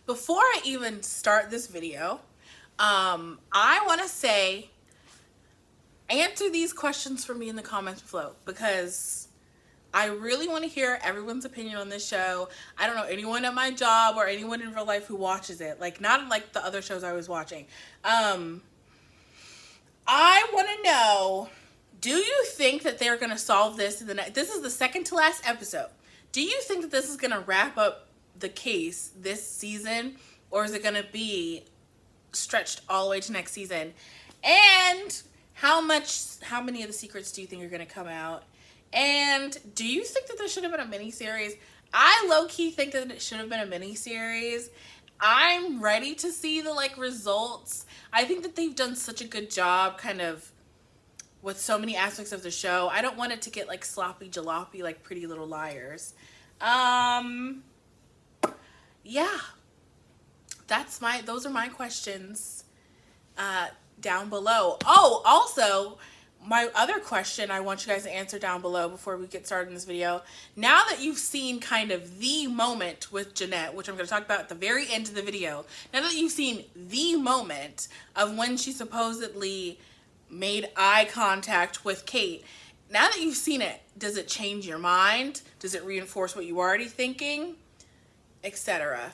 Before I even start this video, I want to say, answer these questions for me in the comments below, because I really want to hear everyone's opinion on this show. I don't know anyone at my job or anyone in real life who watches it. Like, not like the other shows I was watching. I want to know, do you think that they're going to solve this in the next... This is the second to last episode. Do you think that this is going to wrap up the case this season, or is it going to be stretched all the way to next season? And how many of the secrets do you think are going to come out? And do you think that this should have been a mini-series? I low-key think that it should have been a mini-series. I'm ready to see the results. I think that they've done such a good job kind of with so many aspects of the show. I don't want it to get sloppy jalopy like Pretty Little Liars. Yeah, those are my questions down below. Oh, also, my other question I want you guys to answer down below before we get started in this video. Now that you've seen kind of the moment with Jeanette, which I'm going to talk about at the very end of the video, now that you've seen the moment of when she supposedly made eye contact with Kate, now that you've seen it, does it change your mind? Does it reinforce what you were already thinking? Etc.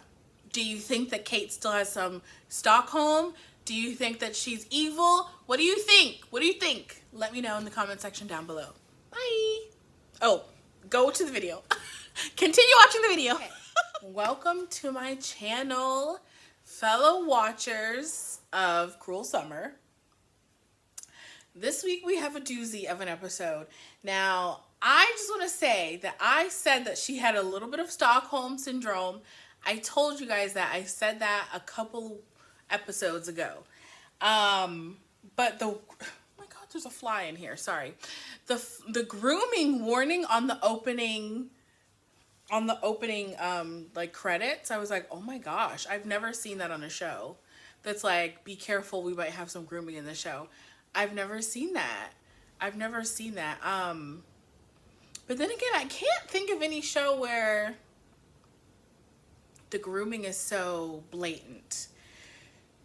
Do you think that Kate still has some Stockholm? Do you think that she's evil? What do you think? What do you think? Let me know in the comment section down below. Bye. Oh, go to the video. Continue watching the video. Okay. Welcome to my channel, fellow watchers of Cruel Summer. This week we have a doozy of an episode. Now, I just want to say that I said that she had a little bit of Stockholm Syndrome. I told you guys that. I said that a couple episodes ago. But oh my God, there's a fly in here. Sorry. The grooming warning on the opening credits, I was like, oh my gosh, I've never seen that on a show. That's like, be careful, we might have some grooming in the show. I've never seen that. I've never seen that. But then again, I can't think of any show where the grooming is so blatant.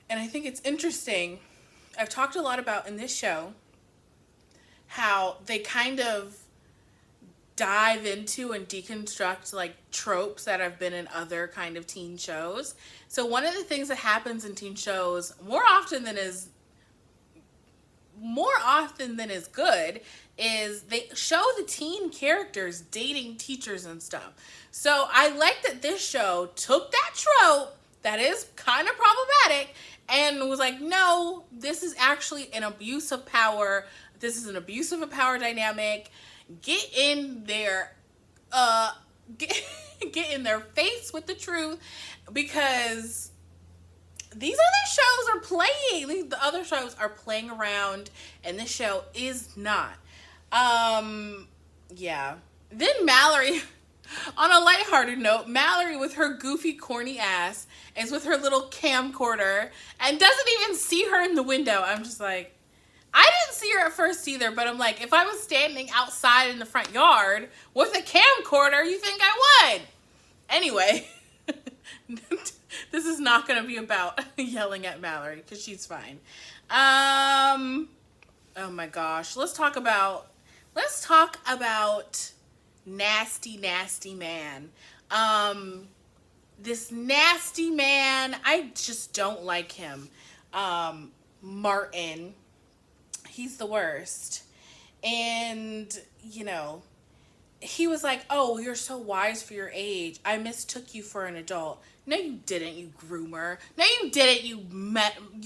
And I think it's interesting. I've talked a lot about in this show how they kind of dive into and deconstruct tropes that have been in other kind of teen shows. So one of the things that happens in teen shows more often than is good is they show the teen characters dating teachers and stuff. So I like that this show took that trope that is kind of problematic and was like, no, this is actually an abuse of power. This is an abuse of a power dynamic. Get in their get in their face with the truth, because these other shows are playing. The other shows are playing around, and this show is not. Yeah. Then Mallory, on a lighthearted note, Mallory with her goofy, corny ass is with her little camcorder and doesn't even see her in the window. I'm just like, I didn't see her at first either, but I'm like, if I was standing outside in the front yard with a camcorder, you think I would? Anyway, this is not going to be about yelling at Mallory because she's fine. Oh my gosh. Let's talk about nasty, nasty man. This nasty man, I just don't like him. Martin, he's the worst. And, you know, he was like, oh, you're so wise for your age. I mistook you for an adult. No, you didn't, you groomer. No, you didn't, you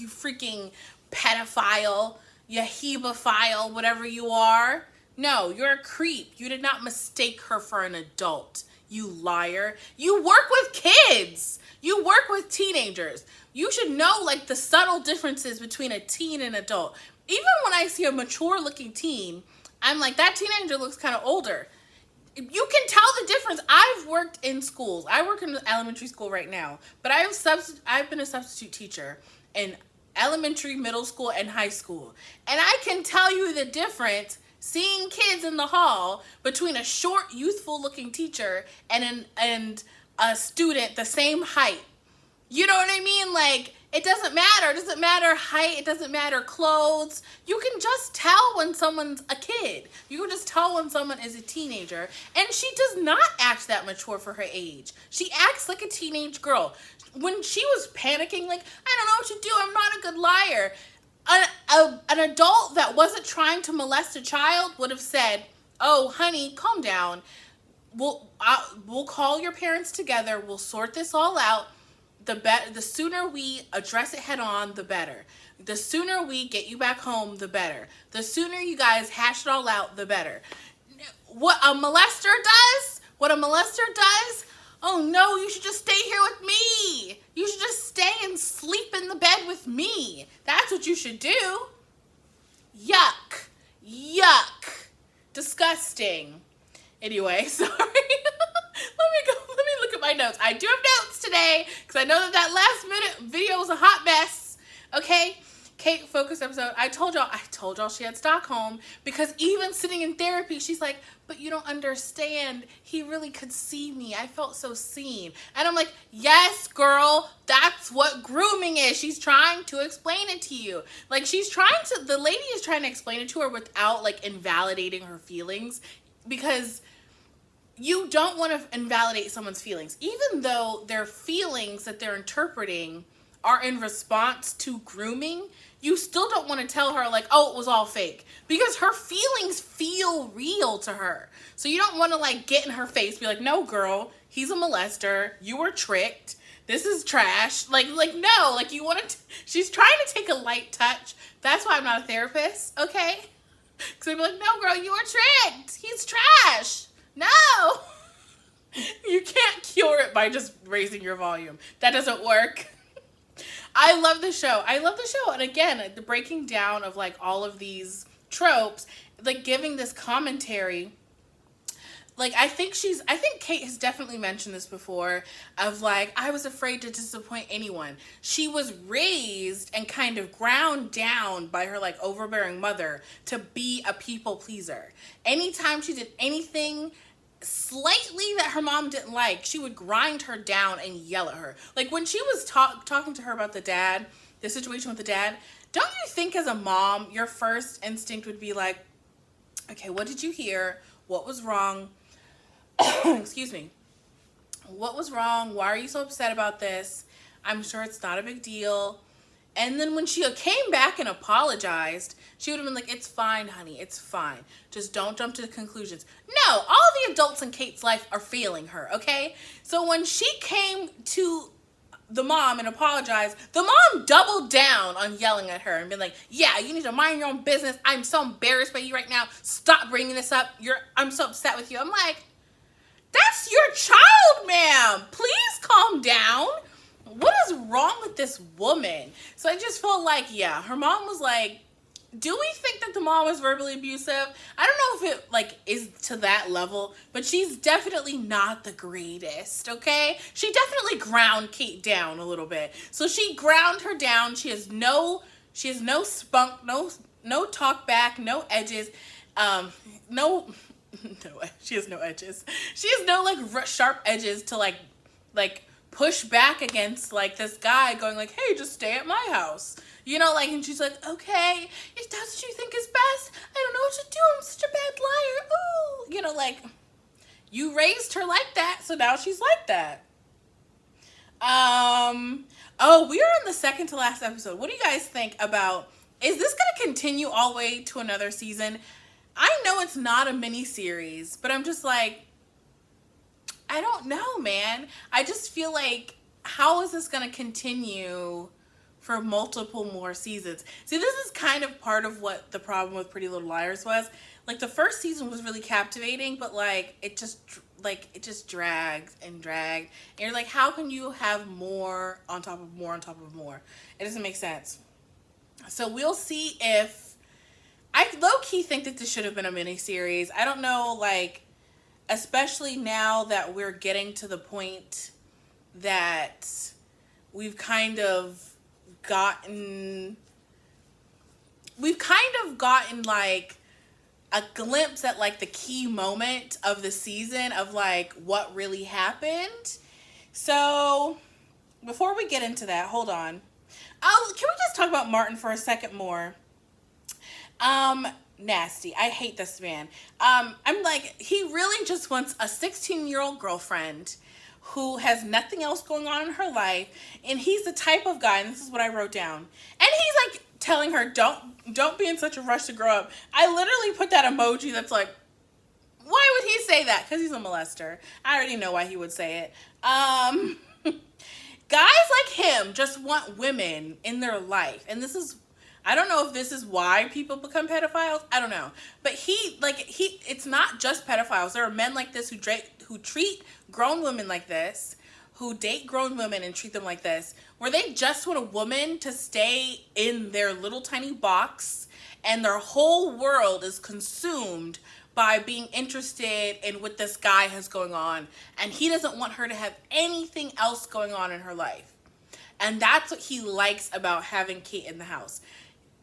freaking pedophile, you hebephile, whatever you are. No, you're a creep. You did not mistake her for an adult, you liar. You work with kids. You work with teenagers. You should know the subtle differences between a teen and adult. Even when I see a mature looking teen, I'm like, that teenager looks kind of older. You can tell the difference. I've worked in schools. I work in elementary school right now, but I've been a substitute teacher in elementary, middle school, and high school. And I can tell you the difference seeing kids in the hall between a short, youthful looking teacher and a student the same height. You know what I mean? Like, it doesn't matter. It doesn't matter height. It doesn't matter clothes. You can just tell when someone's a kid. You can just tell when someone is a teenager. And she does not act that mature for her age. She acts like a teenage girl. When she was panicking, like, I don't know what to do. I'm not a good liar. An adult that wasn't trying to molest a child would have said, oh, honey, calm down. We'll call your parents together. We'll sort this all out. The sooner we address it head on, the better. The sooner we get you back home, the better. The sooner you guys hash it all out, the better. What a molester does, oh no, you should just stay here with me. You should just stay and sleep in the bed with me. That's what you should do. Yuck. Disgusting. Anyway, sorry. Let me look at my notes. I do have notes today because I know that last minute video was a hot mess. Okay? Kate focus episode. I told y'all she had Stockholm, because even sitting in therapy, she's like, but you don't understand. He really could see me. I felt so seen. And I'm like, yes, girl, that's what grooming is. She's trying to explain it to you. Like, the lady is trying to explain it to her without, like, invalidating her feelings, because you don't want to invalidate someone's feelings. Even though their feelings that they're interpreting are in response to grooming, you still don't want to tell her, like, oh, it was all fake, because her feelings feel real to her. So you don't want to, like, get in her face, be like, no, girl, he's a molester. You were tricked. This is trash. Like, no, like, you want to, she's trying to take a light touch. That's why I'm not a therapist, okay? Because I'd be like, no, girl, you were tricked. He's trash. No. You can't cure it by just raising your volume. That doesn't work. I love the show. And again, the breaking down of, like, all of these tropes, like, giving this commentary. Like, I think Kate has definitely mentioned this before, of, like, I was afraid to disappoint anyone. She was raised and kind of ground down by her, like, overbearing mother to be a people pleaser. Anytime she did anything slightly that her mom didn't like, she would grind her down and yell at her. Like, when she was talking to her about the situation with the dad, don't you think as a mom, your first instinct would be like, okay, what did you hear? What was wrong? Excuse me. What was wrong? Why are you so upset about this? I'm sure it's not a big deal. And then when she came back and apologized, she would have been like, it's fine, honey. It's fine. Just don't jump to conclusions. No, all the adults in Kate's life are failing her, okay? So when she came to the mom and apologized, the mom doubled down on yelling at her and been like, yeah, you need to mind your own business. I'm so embarrassed by you right now. Stop bringing this up. I'm so upset with you. I'm like, that's your child, ma'am. Please calm down. What is wrong with this woman? So I just felt like, yeah, her mom was like, do we think that the mom was verbally abusive? I don't know if it, like, is to that level, but she's definitely not the greatest, okay? She definitely ground Kate down a little bit. So she ground her down. She has no spunk, no talk back, no edges, no, she has no edges. She has no, like, sharp edges to, like, push back against, like, this guy going, like, hey, just stay at my house. You know, like, and she's like, okay, if that's what you think is best, I don't know what to do. I'm such a bad liar. Ooh. You know, like, you raised her like that, so now she's like that. Oh, we are on the second to last episode. What do you guys think about, is this going to continue all the way to another season? I know it's not a mini series, but I'm just like, I don't know, man. I just feel like, how is this going to continue for multiple more seasons? See, this is kind of part of what the problem with Pretty Little Liars was. Like, the first season was really captivating, but, like, it just dragged and dragged. And you're like, how can you have more on top of more on top of more? It doesn't make sense. So we'll see if, I low-key think that this should have been a mini-series. I don't know, like, especially now that we're getting to the point that we've kind of gotten like a glimpse at, like, the key moment of the season of, like, what really happened. So before we get into that, hold on. Can we just talk about Martin for a second more? Nasty. I hate this man. I'm like, he really just wants a 16-year-old girlfriend who has nothing else going on in her life, and he's the type of guy, and this is what I wrote down, and he's like telling her, don't be in such a rush to grow up. I literally put that emoji that's like, why would he say that? Because he's a molester. I already know why he would say it. Guys like him just want women in their life, and this is, I don't know if this is why people become pedophiles. I don't know. But it's not just pedophiles. There are men like this who treat grown women like this, who date grown women and treat them like this, where they just want a woman to stay in their little tiny box, and their whole world is consumed by being interested in what this guy has going on, and he doesn't want her to have anything else going on in her life. And that's what he likes about having Kate in the house.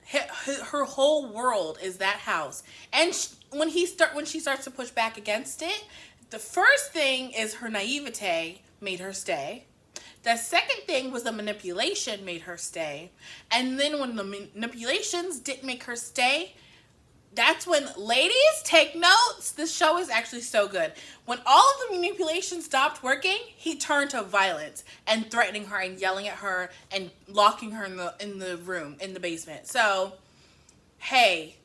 Her whole world is that house. And when she starts to push back against it, the first thing is her naivete made her stay. The second thing was the manipulation made her stay. And then when the manipulations didn't make her stay, that's when, ladies, take notes. This show is actually so good. When all of the manipulation stopped working, he turned to violence and threatening her and yelling at her and locking her in the room, in the basement. So, hey,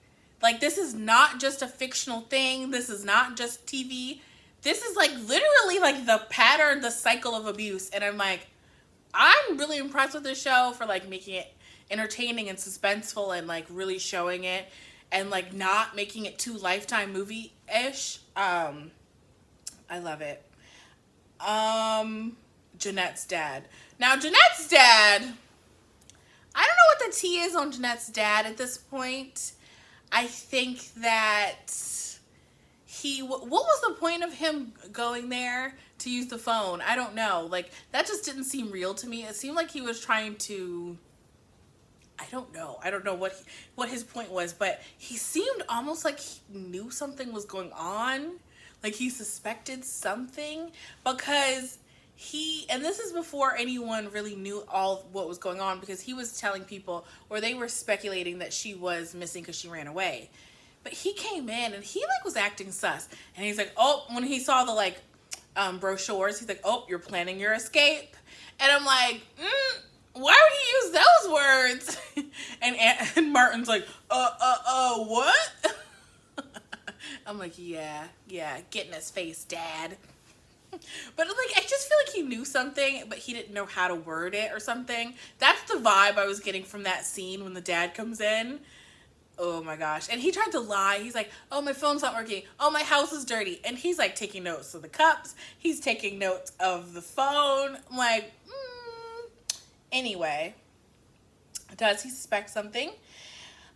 like, this is not just a fictional thing. This is not just TV. This is like literally like the pattern, the cycle of abuse. And I'm like, I'm really impressed with this show for like making it entertaining and suspenseful and like really showing it. And like not making it too Lifetime movie-ish. I love it. Jeanette's dad. Now Jeanette's dad, I don't know what the tea is on Jeanette's dad at this point. I think that what was the point of him going there to use the phone? I don't know. Like, that just didn't seem real to me. It seemed like he was trying to, I don't know what his point was, but he seemed almost like he knew something was going on. Like he suspected something, because and this is before anyone really knew all what was going on, because he was telling people, or they were speculating that she was missing because she ran away. But he came in and he like was acting sus. And he's like, oh, when he saw the like brochures, he's like, oh, you're planning your escape. And I'm like, why would he use those words? and Martin's like, what? I'm like, yeah, get in his face, Dad. But like, I just feel like he knew something, but he didn't know how to word it or something. That's the vibe I was getting from that scene when the dad comes in. Oh my gosh. And he tried to lie. He's like, oh, my phone's not working. Oh, my house is dirty. And he's like taking notes of the cups. He's taking notes of the phone. I'm like, Anyway, does he suspect something?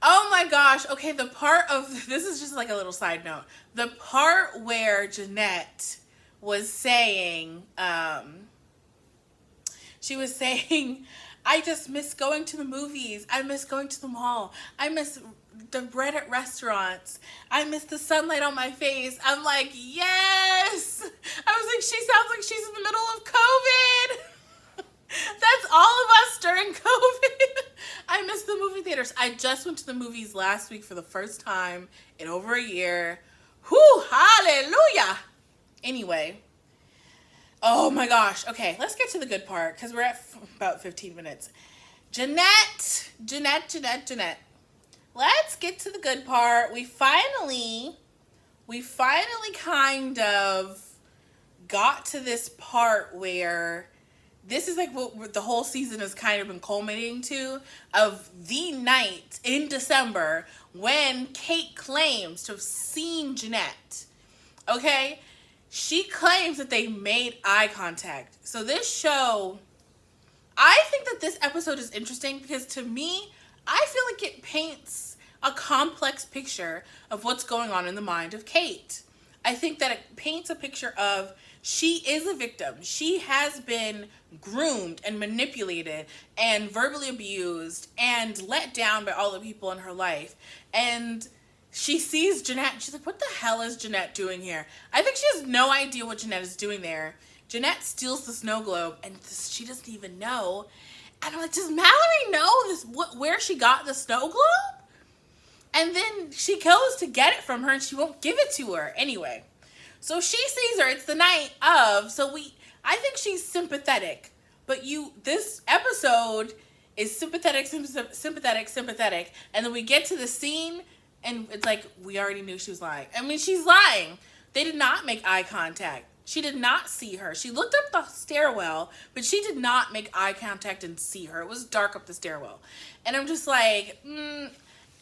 Oh my gosh. Okay, the part of, this is just like a little side note. The part where Jeanette was saying, she was saying, I just miss going to the movies. I miss going to the mall. I miss the bread at restaurants. I miss the sunlight on my face. I'm like, yes. I was like, she sounds like she's in the middle of COVID. That's all of us during COVID. I miss the movie theaters. I just went to the movies last week for the first time in over a year. Whew, hallelujah. Anyway. Oh my gosh. Okay, let's get to the good part because we're at about 15 minutes. Jeanette. Let's get to the good part. We finally kind of got to this part where this is like what the whole season has kind of been culminating to, of the night in December when Kate claims to have seen Jeanette. Okay? She claims that they made eye contact. So this show, I think that this episode is interesting because to me, I feel like it paints a complex picture of what's going on in the mind of Kate. I think that it paints a picture of she is a victim. She has been groomed and manipulated and verbally abused and let down by all the people in her life. And she sees Jeanette and she's like, what the hell is Jeanette doing here? I think she has no idea what Jeanette is doing there. Jeanette steals the snow globe, and she doesn't even know. And I'm like, does Mallory know where she got the snow globe? And then she goes to get it from her, and she won't give it to her anyway. So she sees her. It's the night of. I think she's sympathetic. But this episode is sympathetic, and then we get to the scene, and it's like, we already knew she was lying. I mean, she's lying. They did not make eye contact. She did not see her. She looked up the stairwell, but she did not make eye contact and see her. It was dark up the stairwell. And I'm just like,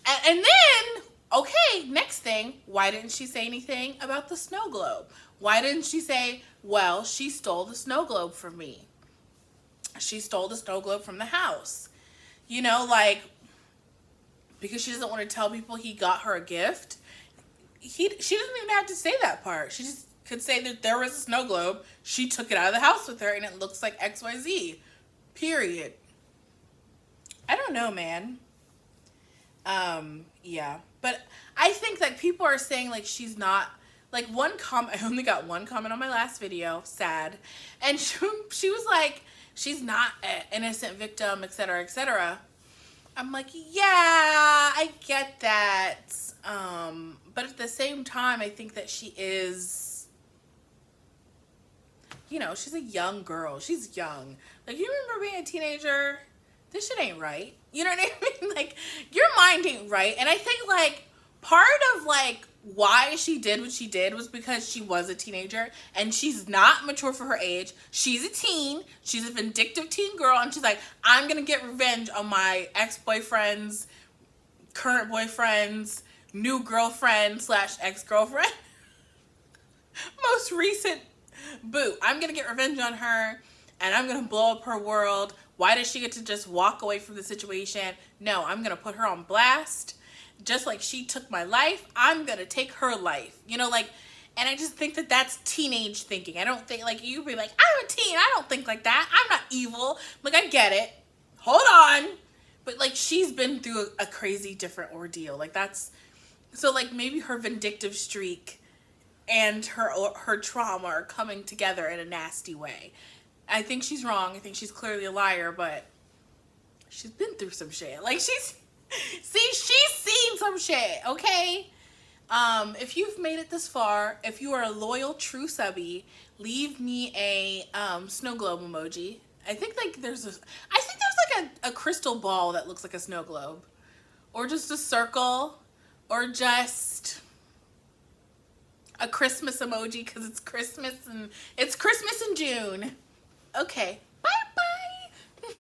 And then, okay, next thing, why didn't she say anything about the snow globe? Why didn't she say, well, she stole the snow globe from me? She stole the snow globe from the house. You know, like, because she doesn't want to tell people he got her a gift. She doesn't even have to say that part. She just could say that there was a snow globe. She took it out of the house with her, and it looks like XYZ. Period. I don't know, man. Yeah. But I think that people are saying, like, she's not... Like, I only got one comment on my last video. Sad. And she was like, she's not an innocent victim, etc., etc. I'm like, yeah, I get that. But at the same time, I think that she is, you know, she's a young girl. She's young. Like, you remember being a teenager? This shit ain't right. You know what I mean? Like, your mind ain't right. And I think, like, part of, like, why she did what she did was because she was a teenager and she's not mature for her age. She's a teen. She's a vindictive teen girl, and she's like, I'm gonna get revenge on my ex-boyfriends, current boyfriends, new girlfriend / ex-girlfriend, most recent boo. I'm gonna get revenge on her and I'm gonna blow up her world. Why does she get to just walk away from the situation? No, I'm gonna put her on blast. Just like she took my life, I'm gonna take her life. You know, like, and I just think that that's teenage thinking. I don't think, like, you'd be like, I'm a teen, I don't think like that. I'm not evil. Like, I get it. Hold on. But, like, she's been through a crazy different ordeal. Like, that's, so, like, maybe her vindictive streak and her trauma are coming together in a nasty way. I think she's wrong. I think she's clearly a liar, but she's been through some shit. Like, she's seen some shit, okay? If you've made it this far, if you are a loyal, true subby, leave me a snow globe emoji. I think, like, there's like a crystal ball that looks like a snow globe. Or just a circle. Or just a Christmas emoji because it's Christmas in June. Okay. Bye-bye.